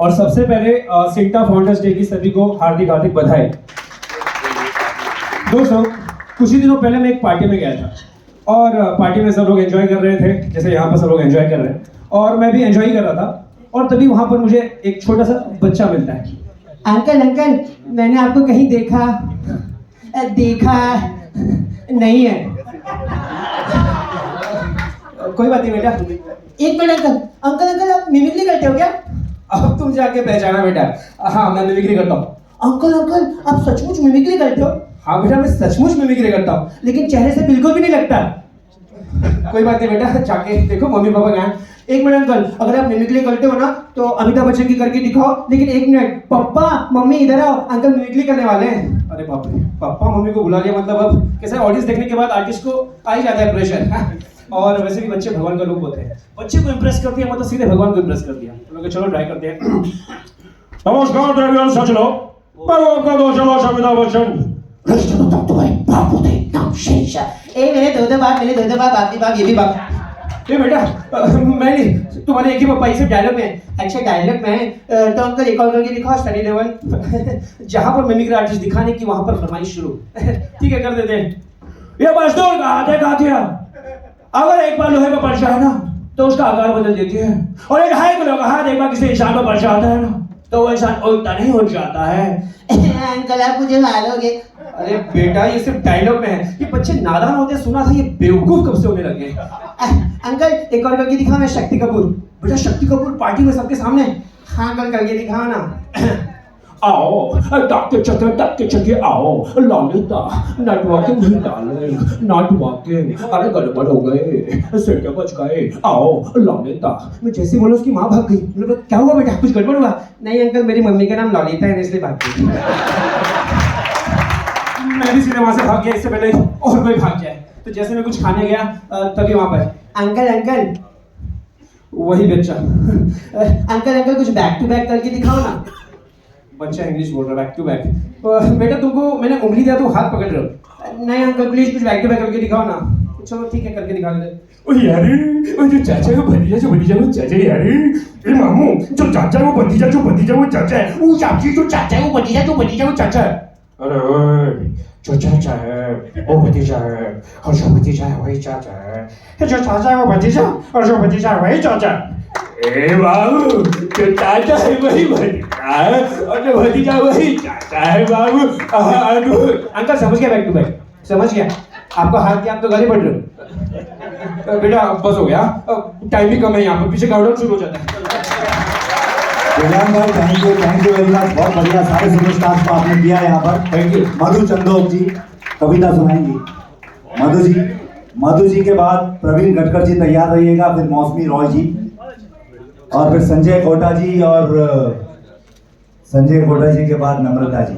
और सबसे पहले सिंटा फाउंडर्स डे की सभी को हार्दिक हार्दिक बधाई। दोस्तों, कुछ ही दिनों पहले मैं एक पार्टी में गया था और पार्टी में सब लोग एंजॉय कर रहे थे, जैसे यहाँ पर सब लोग एंजॉय कर रहे हैं, और मैं भी एंजॉय कर रहा था। और तभी वहाँ पर मुझे एक छोटा सा बच्चा मिलता है। अंकल अंकल, मैंने आपको कहीं देखा नहीं है। कोई बात नहीं बेटा। एक मिनट अंकल, अंकल अंकल आप मिमिक्री करते हो क्या? अब तुम जाके पहचाना बेटा। हाँ, मैं मिमिक्री करता हूँ। अंकल अंकल आप सचमुच मिमिक्री करते हो? हाँ बेटा, मैं सचमुच मिमिक्री करता हूँ। लेकिन चेहरे से बिल्कुल भी नहीं लगता। कोई बात नहीं बेटा, जाके देखो मम्मी पापा कहाँ हैं। एक मिनट अंकल, अगर आप मिमिक्री करते हो ना तो अमिताभ बच्चन की करके दिखाओ। लेकिन एक मिनट, पापा मम्मी इधर आओ, अंकल मिमिक्री करने वाले हैं। अरे बाप रे, पापा मम्मी को बुला लिया, मतलब अब कैसे ऑडियंस देखने के बाद आर्टिस्ट को आ ही जाता है प्रेशर। और वैसे भी बच्चे भगवान का रूप होते हैं, बच्चे को इम्प्रेस करती है मतलब सीधे भगवान को इम्प्रेस कर दिया। तो चलो ट्राई करते हैं। नमस्कार द्रव्य सचलो, मैं आपका दोस्त अमिताभ बच्चन। ए मेरे दो बाप आप ये भी बाप। ये बेटा, मैं नहीं, तुम्हारे एक ही पापा। इसे डायलॉग में, अच्छा डायलॉग में तो अंकल एक और करके दिखाओ, स्टडी लेवल। जहां पर मिमिक्री आर्टिस्ट दिखाने की वहां पर फरमाइश शुरू। ठीक है, कर देते हैं। ये मजदूर कहा दिया, अगर एक बार लोहे पर पर्चा है ना तो उसका आकार बदल देती है, और एक हाई किलो का हाथ एक बार किसी इंसान पर पर्चा आता है ना तो वो इंसान उल्टा नहीं हो जाता है। अंकल आप मुझे मारोगे? अरे बेटा, ये सिर्फ डायलॉग में है। ये बच्चे नादान होते हैं, सुना था। ये बेवकूफ कब से होने लगे। अंकल एक और करके दिखाओ ना, शक्ति कपूर। बेटा शक्ति कपूर पार्टी में सबके सामने? हाँ अंकल करके दिखाओ ना। आओ डॉक्टर चक्के आओ, Lalita not walking he darling, not walking. अरे गड़बड़ हो गए, सीटे बच गए, आओ ललिता। मैं जैसे बोला उसकी माँ भाग गई। मतलब क्या हुआ बेटा, कुछ गड़बड़ हुआ? नहीं अंकल, मेरी मम्मी का नाम ललिता है इसलिए भाग गई। मैं भी सीधे वहां से भाग गया, इससे पहले और कोई भाग जाए। तो जैसे मैं कुछ खाने गया तभी वहां पर अंकल अंकल वही बच्चा। अंकल अंकल कुछ बैक टू बैक करके दिखाओ ना। बच्चा इंग्लिश बोल रहा है, बैक टू बैक। बेटा तुमको मैंने उंगली दिया तो हाथ पकड़ रहे हो। नहीं अंकल प्लीज कुछ बैक टू बैक करके दिखाओ ना। चलो ठीक है, करके दिखा देते। ओ यारे, वो जो चाचा का भतीजा वो चाचा यारे। ए मामू, जो चाचा वो भतीजा वो चाचा है। वो चाची जो चाचा है वो भतीजा वो चाचा है। अरे ओए, जो चाचा है वो भतीजा है, और जो भतीजा है वही चाचा है। जो चाचा है वो भतीजा, और जो भतीजा है वही चाचा। ए बाबू, जो चाचा है वही भतीजा है, और जो भतीजा वही चाचा है बाबू। अंकल समझ गया, बैक टू बैक समझ गया। आपको हाथ दिया, आप तो गाली पड़ रहे हो। बेटा बस हो गया, टाइम भी कम है यहाँ पर, पीछे काउंटडाउन शुरू हो जाता है। कल्याण भाई थैंक यू वेरी मच, बहुत बढ़िया सारे सुपरस्टार्स को आपने किया यहाँ पर। Thank you. मधु चंदोक जी कविता सुनाएंगी। मधु जी के बाद प्रवीण गटकर जी तैयार रहिएगा, फिर मौसमी रॉय जी, और फिर संजय कोटा जी, और संजय कोटा जी के बाद नम्रता जी।